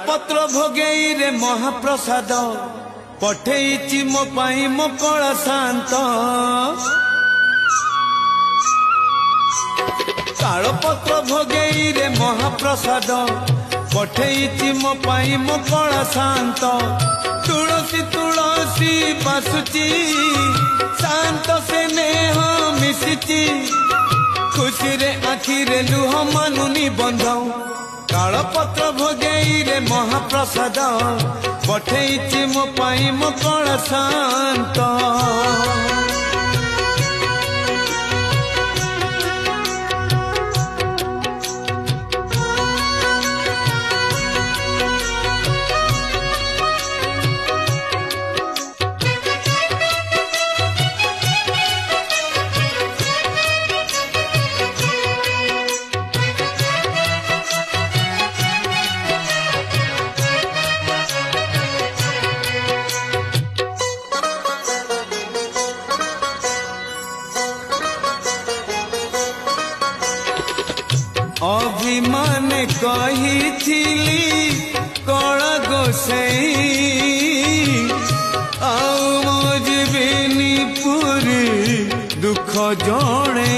पत्र भोगेई रे महाप्रसाद पठेइछि मो पाई मो कला शांत ताल पत्र भोगेई रे महाप्रसाद पठेइछि मो पाई मो कला शांत तुलसी तुलसी बासुची शांत से नेह मिशिची खुशी रे आखि रे लुह मानुनी बंधौ काल पत्र भोगेई रे महाप्रसाद पठेइछि मो पाई मो कला शांत अभिमान कही कला गोसाई आउ मजबिनी पुरी दुख जणे।